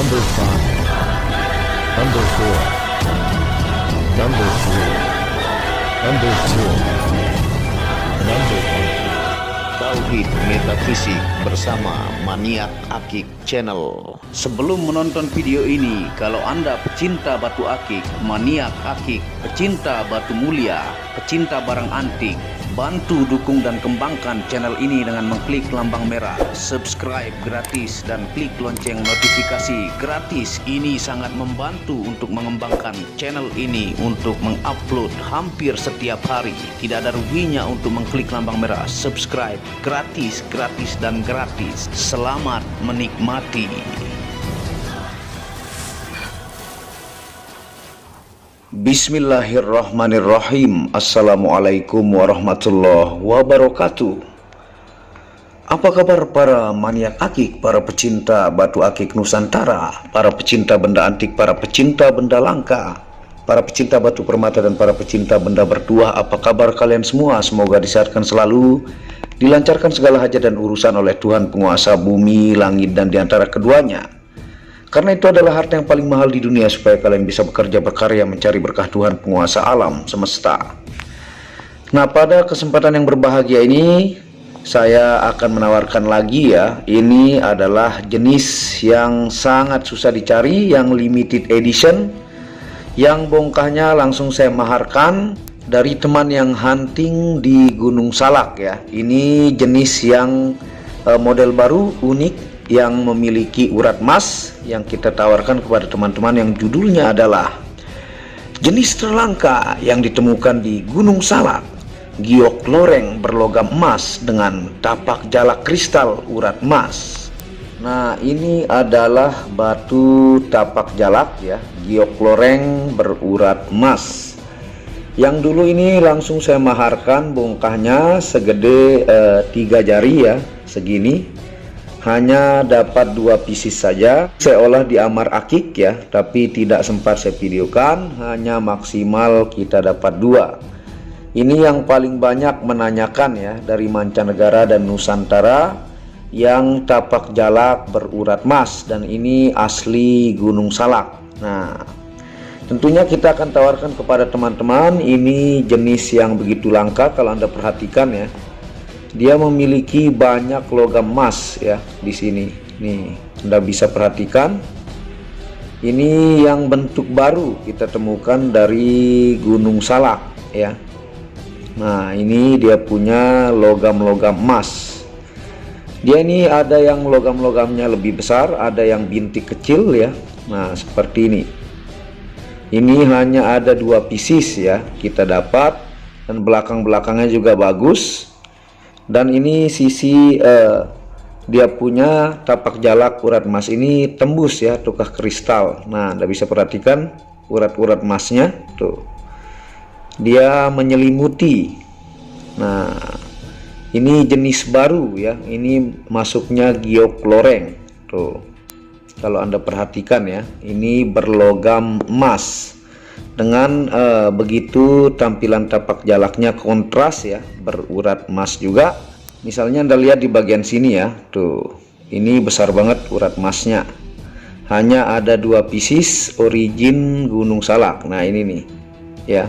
Number 5, Number 4, Number 3, Number 2, Number 1. Tauhid Metafisik bersama Maniak Akik Channel. Sebelum menonton video ini, kalau Anda pecinta batu akik, maniak akik, pecinta batu mulia, pecinta barang antik, bantu dukung dan kembangkan channel ini dengan mengklik lambang merah, subscribe gratis dan klik lonceng notifikasi gratis. Ini sangat membantu untuk mengembangkan channel ini untuk mengupload hampir setiap hari. Tidak ada ruginya untuk mengklik lambang merah, subscribe gratis, gratis dan gratis. Selamat menikmati. Bismillahirrahmanirrahim. Assalamualaikum warahmatullahi wabarakatuh. Apa kabar para maniak akik, para pecinta batu akik Nusantara, para pecinta benda antik, para pecinta benda langka, para pecinta batu permata dan para pecinta benda bertuah? Apa kabar kalian semua? Semoga disehatkan selalu, dilancarkan segala hajat dan urusan oleh Tuhan penguasa bumi, langit dan diantara keduanya. Karena itu adalah harta yang paling mahal di dunia, supaya kalian bisa bekerja berkarya mencari berkah Tuhan penguasa alam semesta. Nah, pada kesempatan yang berbahagia ini saya akan menawarkan lagi ya. Ini adalah jenis yang sangat susah dicari, yang limited edition, yang bongkahnya langsung saya maharkan dari teman yang hunting di Gunung Salak ya. Ini jenis yang model baru, unik, yang memiliki urat emas, yang kita tawarkan kepada teman-teman, yang judulnya adalah jenis terlangka yang ditemukan di Gunung Salak, giok loreng berlogam emas dengan tapak jalak kristal urat emas. Nah, ini adalah batu tapak jalak ya, giok loreng berurat emas. Yang dulu ini langsung saya maharkan, bongkahnya segede 3 jari ya, segini. Hanya dapat 2 pieces saja. Saya olah di Amar Akik ya, tapi tidak sempat saya videokan, hanya maksimal kita dapat 2. Ini yang paling banyak menanyakan ya, dari mancanegara dan Nusantara, yang tapak jalak berurat emas, dan ini asli Gunung Salak. Nah, tentunya kita akan tawarkan kepada teman-teman, ini jenis yang begitu langka. Kalau Anda perhatikan ya, dia memiliki banyak logam emas ya di sini. Nih, Anda bisa perhatikan. Ini yang bentuk baru kita temukan dari Gunung Salak ya. Nah, ini dia punya logam-logam emas. Dia ini ada yang logam-logamnya lebih besar, ada yang bintik kecil ya. Nah, seperti ini. Ini hanya ada 2 pieces ya kita dapat, dan belakang-belakangnya juga bagus. Dan ini sisi dia punya tapak jalak urat emas ini tembus ya, tukah kristal. Nah, Anda bisa perhatikan urat-urat emasnya tuh, dia menyelimuti. Nah, ini jenis baru ya, ini masuknya giok loreng tuh. Kalau Anda perhatikan ya, ini berlogam emas. Dengan begitu tampilan tapak jalaknya kontras ya, berurat emas juga. Misalnya Anda lihat di bagian sini ya, tuh, ini besar banget urat emasnya. Hanya ada 2 pieces origin Gunung Salak. Nah, ini nih ya,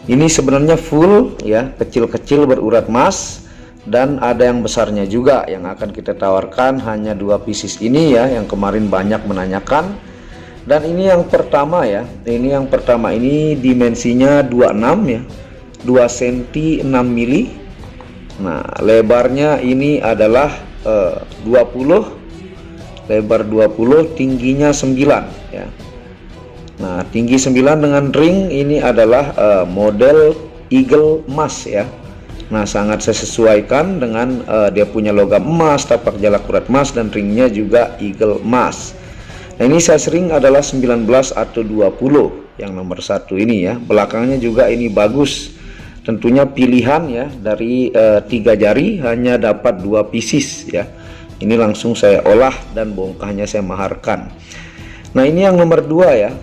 ini sebenarnya full ya, kecil-kecil berurat emas, dan ada yang besarnya juga yang akan kita tawarkan. Hanya 2 pieces ini ya, yang kemarin banyak menanyakan. Dan ini yang pertama ya, ini yang pertama, ini dimensinya 26 ya, 2 cm 6 mili. Nah, lebarnya ini adalah 20, lebar 20, tingginya 9 ya. Nah, tinggi 9 dengan ring ini adalah model eagle emas ya. Nah, sangat sesuaikan dengan dia punya logam emas, tapak jalak urat emas, dan ringnya juga eagle emas. Nah, ini size ring adalah 19 atau 20 yang nomor 1 ini ya. Belakangnya juga ini bagus. Tentunya pilihan ya, dari 3 jari hanya dapat 2 pieces ya. Ini langsung saya olah dan bongkahnya saya maharkan. Nah, ini yang nomor 2 ya.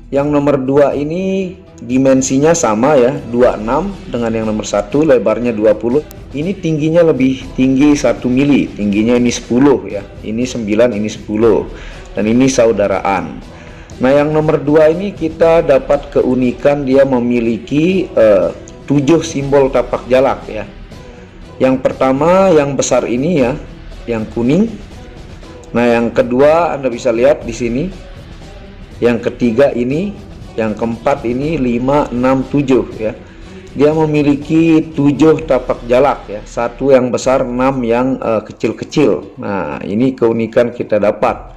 Yang nomor 2 ini dimensinya sama ya, 26 dengan yang nomor 1, lebarnya 20. Ini tingginya lebih tinggi 1 mili, tingginya ini 10 ya. Ini 9, ini 10. dan ini saudaraan. Nah, yang nomor 2 ini kita dapat keunikan dia memiliki 7 simbol tapak jalak ya. Yang pertama yang besar ini ya, yang kuning. Nah, yang kedua Anda bisa lihat di sini. Yang ketiga ini, yang keempat ini 5, 6, 7 ya. Dia memiliki 7 tapak jalak ya, 1 yang besar, 6 yang kecil-kecil. Nah, ini keunikan kita dapat.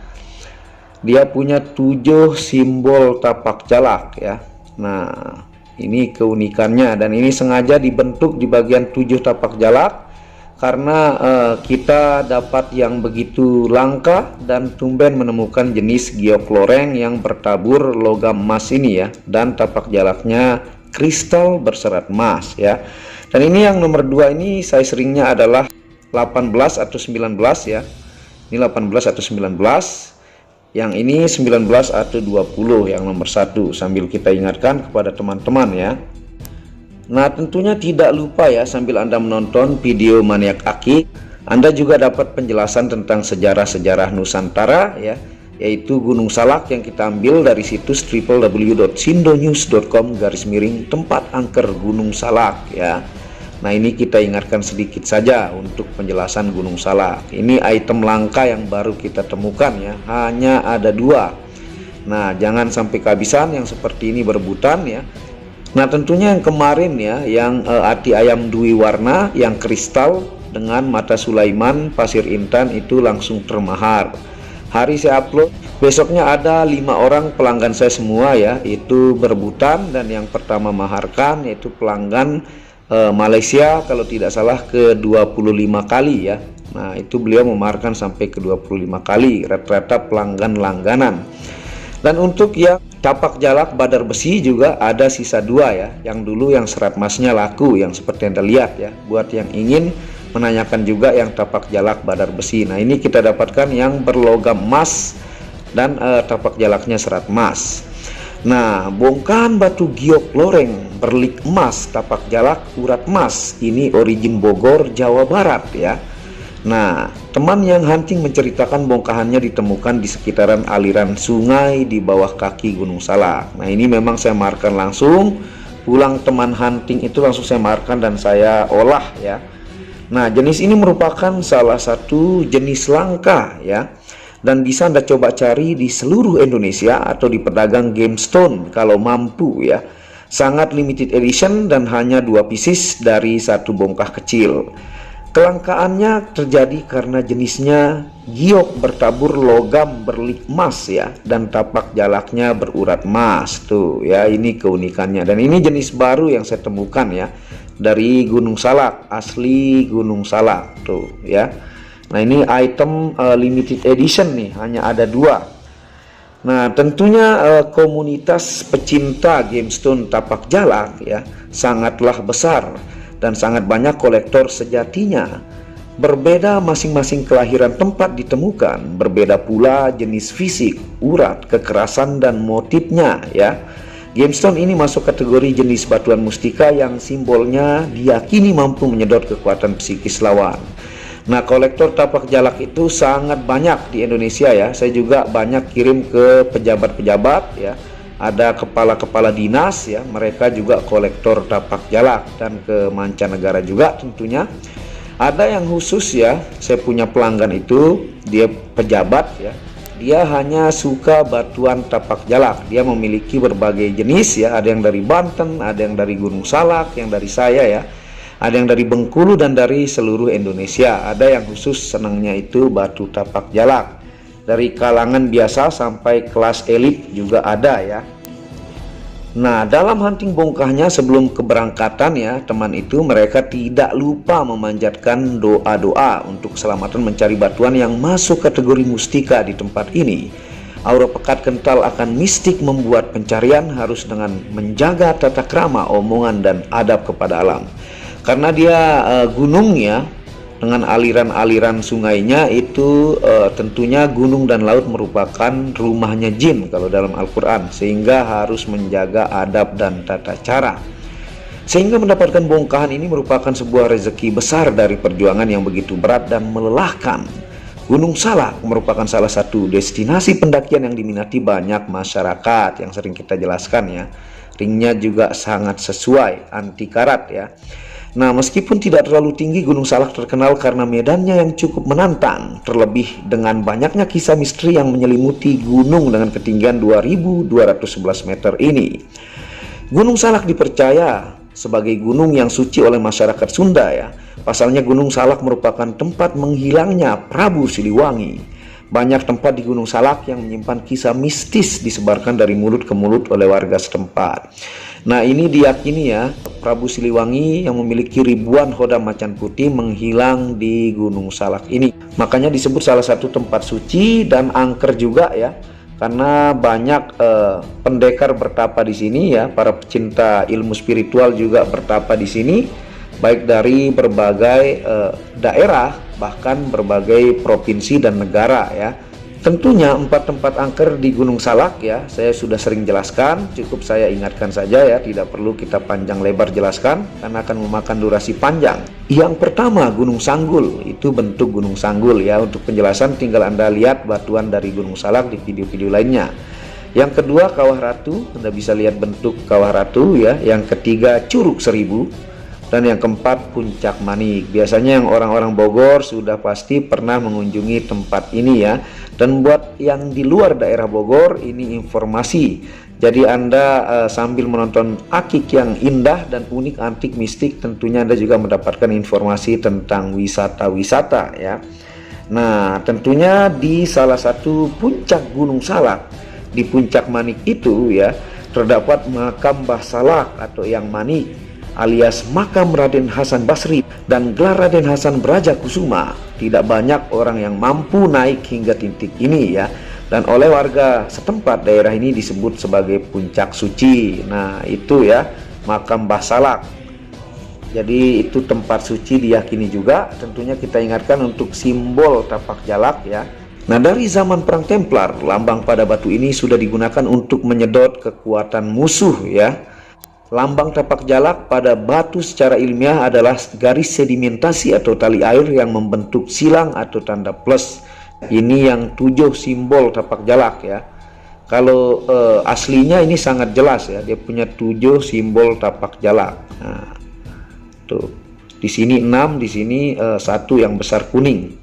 Dia punya 7 simbol tapak jalak ya. Nah, ini keunikannya, dan ini sengaja dibentuk di bagian 7 tapak jalak karena kita dapat yang begitu langka dan tumben menemukan jenis giok loreng yang bertabur logam emas ini ya, dan tapak jalaknya kristal berserat emas ya. Dan ini yang nomor 2 ini size ringnya adalah 18 atau 19 ya. Ini 18 atau 19. Yang ini 19 atau 20 yang nomor 1, sambil kita ingatkan kepada teman-teman ya. Nah, tentunya tidak lupa ya, sambil Anda menonton video Maniak Akik, Anda juga dapat penjelasan tentang sejarah-sejarah Nusantara ya, yaitu Gunung Salak yang kita ambil dari situs www.sindonews.com/tempat angker Gunung Salak ya. Nah, ini kita ingatkan sedikit saja untuk penjelasan Gunung Salak. Ini item langka yang baru kita temukan ya, hanya ada 2. Nah, jangan sampai kehabisan yang seperti ini berebutan ya. Nah, tentunya yang kemarin ya, yang ati ayam dui warna yang kristal dengan mata Sulaiman pasir intan itu langsung termahar. Hari saya upload, besoknya ada 5 orang pelanggan saya semua ya, itu berebutan, dan yang pertama maharkan yaitu pelanggan Malaysia kalau tidak salah ke 25 kali ya. Nah, itu beliau memaharkan sampai ke 25 kali rata-rata pelanggan langganan. Dan untuk yang tapak jalak badar besi juga ada sisa 2 ya, yang dulu yang serat emasnya laku yang seperti Anda lihat ya. Buat yang ingin menanyakan juga yang tapak jalak badar besi, nah ini kita dapatkan yang berlogam emas dan tapak jalaknya serat emas. Nah, bongkahan batu giok loreng berlik emas tapak jalak urat emas ini origin Bogor, Jawa Barat ya. Nah, teman yang hunting menceritakan bongkahannya ditemukan di sekitaran aliran sungai di bawah kaki Gunung Salak. Nah, ini memang saya markan langsung, pulang teman hunting itu langsung saya markan dan saya olah ya. Nah, jenis ini merupakan salah satu jenis langka ya, dan bisa Anda coba cari di seluruh Indonesia atau di pedagang GameStone kalau mampu ya. Sangat limited edition dan hanya 2 pieces dari 1 bongkah kecil. Kelangkaannya terjadi karena jenisnya giok bertabur logam berlik emas ya, dan tapak jalaknya berurat emas tuh ya. Ini keunikannya, dan ini jenis baru yang saya temukan ya, dari Gunung Salak, asli Gunung Salak tuh ya. Nah, ini item limited edition nih, hanya ada 2. Nah, tentunya komunitas pecinta GameStone tapak jalak ya sangatlah besar dan sangat banyak kolektor sejatinya. Berbeda masing-masing kelahiran tempat ditemukan, berbeda pula jenis fisik, urat, kekerasan dan motifnya ya. GameStone ini masuk kategori jenis batuan mustika yang simbolnya diyakini mampu menyedot kekuatan psikis lawan. Nah, kolektor tapak jalak itu sangat banyak di Indonesia ya. Saya juga banyak kirim ke pejabat-pejabat ya. Ada kepala-kepala dinas ya, mereka juga kolektor tapak jalak, dan ke mancanegara juga tentunya. Ada yang khusus ya, saya punya pelanggan itu, dia pejabat ya. Dia hanya suka batuan tapak jalak. Dia memiliki berbagai jenis ya, ada yang dari Banten, ada yang dari Gunung Salak, yang dari saya ya. Ada yang dari Bengkulu dan dari seluruh Indonesia. Ada yang khusus senangnya itu batu tapak jalak. Dari kalangan biasa sampai kelas elit juga ada ya. Nah, dalam hunting bongkahnya sebelum keberangkatan ya, teman itu mereka tidak lupa memanjatkan doa-doa untuk keselamatan mencari batuan yang masuk kategori mustika di tempat ini. Aura pekat kental akan mistik membuat pencarian harus dengan menjaga tata krama, omongan dan adab kepada alam. Karena dia gunung ya, dengan aliran-aliran sungainya itu tentunya gunung dan laut merupakan rumahnya jin kalau dalam Al-Quran, sehingga harus menjaga adab dan tata cara. Sehingga mendapatkan bongkahan ini merupakan sebuah rezeki besar dari perjuangan yang begitu berat dan melelahkan. Gunung Salak merupakan salah satu destinasi pendakian yang diminati banyak masyarakat yang sering kita jelaskan ya. Ringnya juga sangat sesuai, anti karat ya. Nah, meskipun tidak terlalu tinggi, Gunung Salak terkenal karena medannya yang cukup menantang, terlebih dengan banyaknya kisah misteri yang menyelimuti gunung dengan ketinggian 2211 meter ini. Gunung Salak dipercaya sebagai gunung yang suci oleh masyarakat Sunda ya. Pasalnya Gunung Salak merupakan tempat menghilangnya Prabu Siliwangi. Banyak tempat di Gunung Salak yang menyimpan kisah mistis disebarkan dari mulut ke mulut oleh warga setempat. Nah, ini diyakini ya, Prabu Siliwangi yang memiliki ribuan hoda macan putih menghilang di Gunung Salak ini. Makanya disebut salah satu tempat suci dan angker juga ya. Karena banyak pendekar bertapa di sini ya, para pecinta ilmu spiritual juga bertapa di sini, baik dari berbagai daerah, bahkan berbagai provinsi dan negara ya. Tentunya 4 tempat angker di Gunung Salak ya, saya sudah sering jelaskan, cukup saya ingatkan saja ya, tidak perlu kita panjang lebar jelaskan karena akan memakan durasi panjang. Yang pertama Gunung Sanggul, itu bentuk Gunung Sanggul ya. Untuk penjelasan tinggal Anda lihat batuan dari Gunung Salak di video-video lainnya. Yang kedua Kawah Ratu, Anda bisa lihat bentuk Kawah Ratu ya. Yang ketiga Curug Seribu. Dan yang keempat Puncak Manik. Biasanya yang orang-orang Bogor sudah pasti pernah mengunjungi tempat ini ya. Dan buat yang di luar daerah Bogor, ini informasi. Jadi Anda sambil menonton akik yang indah dan unik, antik, mistik, tentunya Anda juga mendapatkan informasi tentang wisata-wisata ya. Nah, tentunya di salah satu puncak Gunung Salak, di Puncak Manik itu ya, terdapat makam Mbah Salak atau Yang Manik, alias makam Raden Hasan Basri dan gelar Raden Hasan Brajakusuma. Tidak banyak orang yang mampu naik hingga titik ini ya, dan oleh warga setempat daerah ini disebut sebagai puncak suci. Nah, itu ya makam Mbah Salak. Jadi itu tempat suci diyakini juga. Tentunya kita ingatkan untuk simbol tapak jalak ya. Nah, dari zaman perang Templar, lambang pada batu ini sudah digunakan untuk menyedot kekuatan musuh ya. Lambang tapak jalak pada batu secara ilmiah adalah garis sedimentasi atau tali air yang membentuk silang atau tanda plus. Ini yang 7 simbol tapak jalak ya. Kalau aslinya ini sangat jelas ya, dia punya 7 simbol tapak jalak. Nah, tuh di sini 6, di sini 1 yang besar kuning.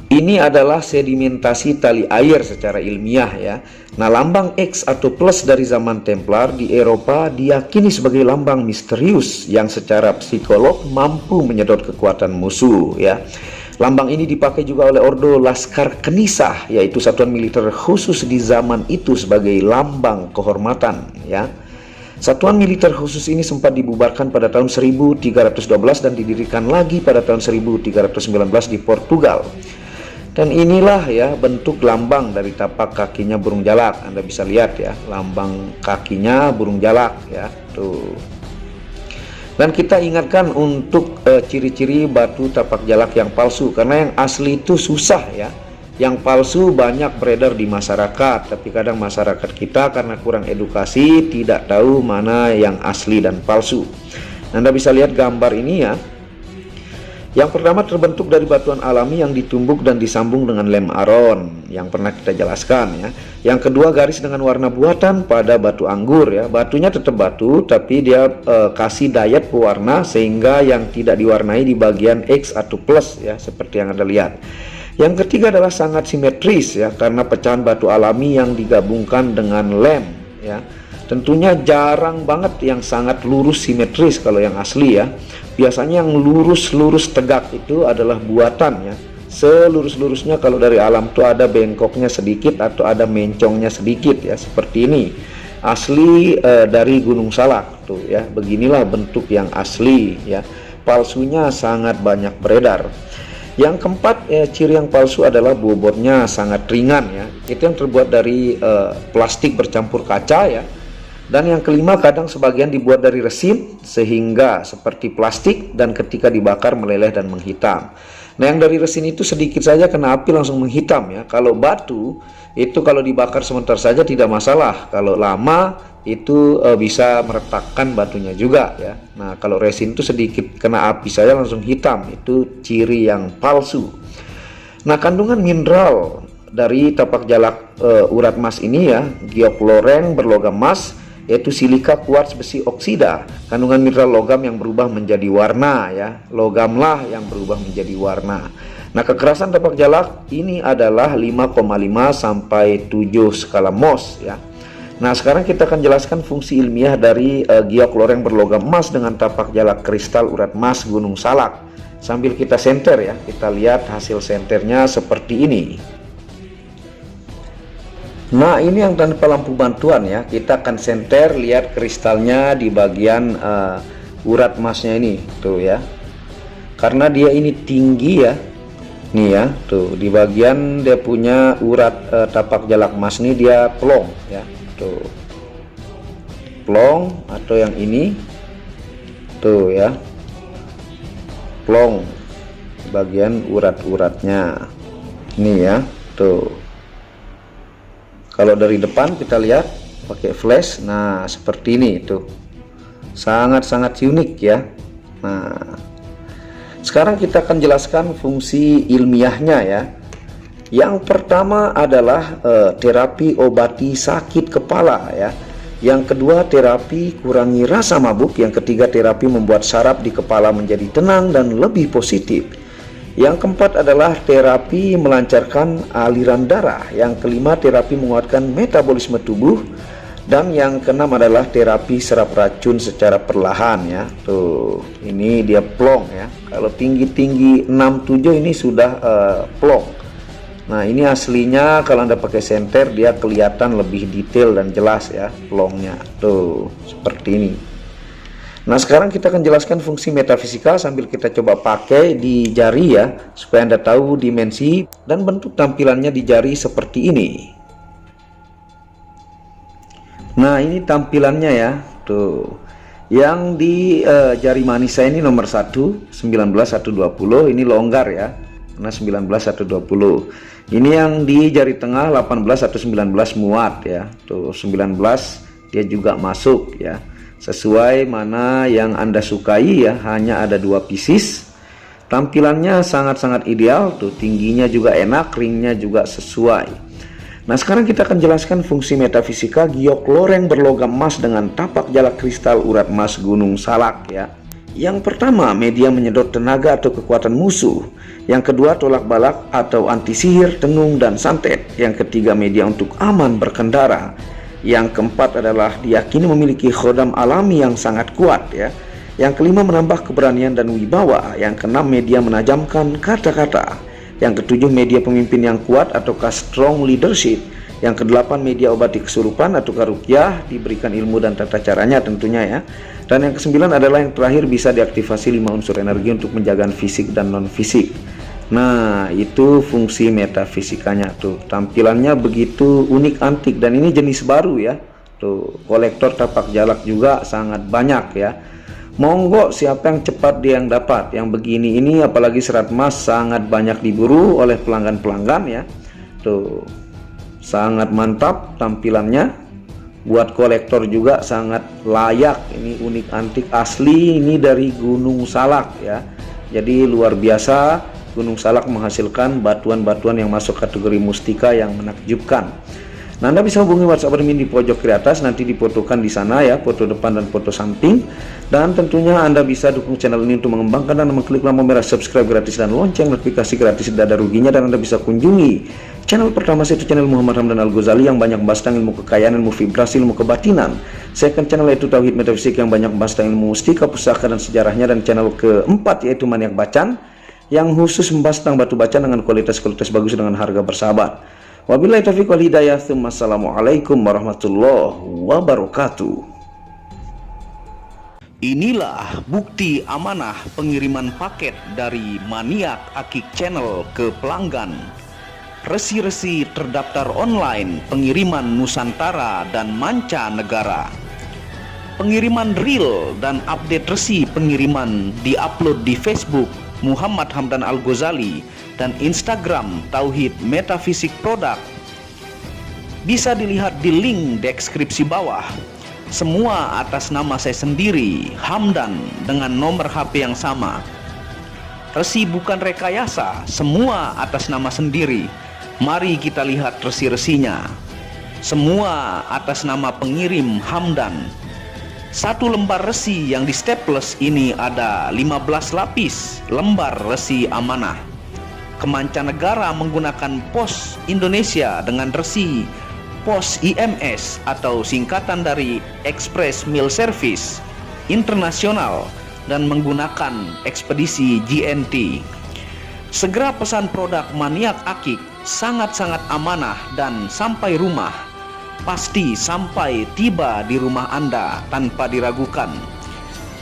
Ini adalah sedimentasi tali air secara ilmiah ya. Nah, lambang X atau plus dari zaman Templar di Eropa diyakini sebagai lambang misterius yang secara psikolog mampu menyedot kekuatan musuh ya. Lambang ini dipakai juga oleh Ordo Laskar Kenisah, yaitu satuan militer khusus di zaman itu sebagai lambang kehormatan ya. Satuan militer khusus ini sempat dibubarkan pada tahun 1312 dan didirikan lagi pada tahun 1319 di Portugal. Dan inilah ya bentuk lambang dari tapak kakinya burung jalak. Anda bisa lihat ya, lambang kakinya burung jalak ya, tuh. Dan kita ingatkan untuk ciri-ciri batu tapak jalak yang palsu, karena yang asli itu susah ya. Yang palsu banyak beredar di masyarakat, tapi kadang masyarakat kita karena kurang edukasi tidak tahu mana yang asli dan palsu. Anda bisa lihat gambar ini ya. Yang pertama terbentuk dari batuan alami yang ditumbuk dan disambung dengan lem aron yang pernah kita jelaskan ya. Yang kedua garis dengan warna buatan pada batu anggur ya. Batunya tetap batu tapi dia kasih dayat pewarna sehingga yang tidak diwarnai di bagian X atau plus ya, seperti yang Anda lihat. Yang ketiga adalah sangat simetris ya, karena pecahan batu alami yang digabungkan dengan lem ya. Tentunya jarang banget yang sangat lurus simetris kalau yang asli ya. Biasanya yang lurus-lurus tegak itu adalah buatan ya. Selurus-lurusnya kalau dari alam tuh ada bengkoknya sedikit atau ada mencongnya sedikit ya, seperti ini. Asli dari Gunung Salak tuh ya. Beginilah bentuk yang asli ya. Palsunya sangat banyak beredar. Yang keempat ciri yang palsu adalah bobotnya sangat ringan ya. Itu yang terbuat dari plastik bercampur kaca ya. Dan yang kelima kadang sebagian dibuat dari resin sehingga seperti plastik dan ketika dibakar meleleh dan menghitam. Nah, yang dari resin itu sedikit saja kena api langsung menghitam ya. Kalau batu itu kalau dibakar sebentar saja tidak masalah. Kalau lama itu bisa meretakkan batunya juga ya. Nah, kalau resin itu sedikit kena api saja langsung hitam. Itu ciri yang palsu. Nah, kandungan mineral dari tapak jalak urat emas ini ya, giok loreng berlogam emas, yaitu silika, kuarts, besi, oksida. Kandungan mineral logam yang berubah menjadi warna ya, logamlah yang berubah menjadi warna. Nah, kekerasan tapak jalak ini adalah 5,5 sampai 7 skala Mohs ya. Nah, sekarang kita akan jelaskan fungsi ilmiah dari giok loreng berlogam emas dengan tapak jalak kristal urat emas Gunung Salak. Sambil kita senter ya, kita lihat hasil senternya seperti ini. Nah, ini yang tanpa lampu bantuan ya. Kita akan senter, lihat kristalnya di bagian urat emasnya ini tuh ya. Karena dia ini tinggi ya. Nih ya, tuh di bagian dia punya urat tapak jalak emas ini dia plong ya. Tuh. Plong atau yang ini tuh ya. Plong bagian urat-uratnya. Nih ya, tuh. Kalau dari depan kita lihat pakai flash, nah seperti ini tuh, sangat-sangat unik ya. Nah, sekarang kita akan jelaskan fungsi ilmiahnya ya. Yang pertama adalah terapi obati sakit kepala ya. Yang kedua, terapi kurangi rasa mabuk. Yang ketiga, terapi membuat saraf di kepala menjadi tenang dan lebih positif. Yang keempat adalah terapi melancarkan aliran darah. Yang kelima, terapi menguatkan metabolisme tubuh. Dan yang keenam adalah terapi serap racun secara perlahan ya. Tuh, ini dia plong ya. Kalau tinggi-tinggi 67 ini sudah plong. Nah, ini aslinya kalau Anda pakai senter dia kelihatan lebih detail dan jelas ya plongnya. Tuh, seperti ini. Nah, sekarang kita akan jelaskan fungsi metafisika sambil kita coba pakai di jari ya, supaya Anda tahu dimensi dan bentuk tampilannya di jari seperti ini. Nah, ini tampilannya ya, tuh. Yang di jari manis saya ini nomor 1, 19/120, ini longgar ya, karena 19/120. Ini yang di jari tengah 18/19 muat ya, tuh 19 dia juga masuk ya. Sesuai mana yang Anda sukai ya, hanya ada 2 pieces. Tampilannya sangat-sangat ideal tuh, tingginya juga enak, ringnya juga sesuai. Nah, sekarang kita akan jelaskan fungsi metafisika giok loreng berlogam emas dengan tapak jalak kristal urat emas Gunung Salak ya. Yang pertama, media menyedot tenaga atau kekuatan musuh. Yang kedua, tolak balak atau anti sihir, tenung dan santet. Yang ketiga, media untuk aman berkendara. Yang keempat adalah diyakini memiliki khodam alami yang sangat kuat ya. Yang kelima, menambah keberanian dan wibawa. Yang keenam, media menajamkan kata-kata. Yang ketujuh, media pemimpin yang kuat ataukah strong leadership. Yang kedelapan, media obati kesurupan atau ruqyah, diberikan ilmu dan tata caranya tentunya ya. Dan yang kesembilan adalah yang terakhir, bisa diaktifasi 5 unsur energi untuk menjaga fisik dan non fisik. Nah, itu fungsi metafisikanya tuh. Tampilannya begitu unik, antik, dan ini jenis baru ya. Tuh, kolektor tapak jalak juga sangat banyak ya. Monggo siapa yang cepat dia yang dapat. Yang begini ini apalagi serat emas sangat banyak diburu oleh pelanggan-pelanggan ya. Tuh, sangat mantap tampilannya. Buat kolektor juga sangat layak. Ini unik, antik, asli, ini dari Gunung Salak ya. Jadi luar biasa. Gunung Salak menghasilkan batuan-batuan yang masuk kategori mustika yang menakjubkan. Nah, Anda bisa hubungi WhatsApp admin di pojok kiri atas, nanti difotokan di sana ya, foto depan dan foto samping. Dan tentunya Anda bisa dukung channel ini untuk mengembangkan dan mengklik lampu merah subscribe gratis dan lonceng notifikasi gratis, tidak ada ruginya. Dan Anda bisa kunjungi channel pertama saya, itu channel Muhammad Hamdan Al-Ghazali yang banyak membahas tentang ilmu kekayaan, ilmu vibrasi, ilmu kebatinan. Second channel yaitu Tauhid Metafisik yang banyak membahas tentang ilmu mustika, pusaka dan sejarahnya. Dan channel keempat yaitu Maniak Bacan yang khusus membahas tentang batu bacan dengan kualitas-kualitas bagus dengan harga bersahabat. Wabillahi taufiq wal hidayah. Assalamualaikum warahmatullahi wabarakatuh. Inilah bukti amanah pengiriman paket dari Maniak Akik Channel ke pelanggan. Resi-resi terdaftar online pengiriman Nusantara dan mancanegara. Pengiriman real dan update resi pengiriman diupload di Facebook Muhammad Hamdan Al-Ghazali dan Instagram Tauhid Metafisik Produk. Bisa dilihat di link deskripsi bawah. Semua atas nama saya sendiri, Hamdan, dengan nomor HP yang sama. Resi bukan rekayasa, semua atas nama sendiri. Mari kita lihat resi-resinya. Semua atas nama pengirim Hamdan. Satu lembar resi yang di staples ini ada 15 lapis lembar resi amanah. Kemancanegara menggunakan pos Indonesia dengan resi pos IMS atau singkatan dari Express Mail Service Internasional dan menggunakan ekspedisi GNT. Segera pesan produk Maniak Akik, sangat-sangat amanah dan sampai rumah. Pasti sampai tiba di rumah Anda tanpa diragukan.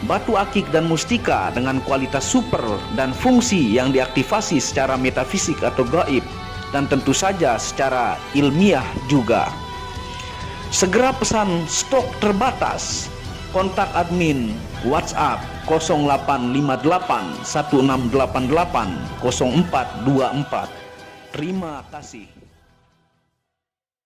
Batu akik dan mustika dengan kualitas super dan fungsi yang diaktifasi secara metafisik atau gaib dan tentu saja secara ilmiah juga. Segera pesan, stok terbatas. Kontak admin WhatsApp 0858 1688 0424. Terima kasih.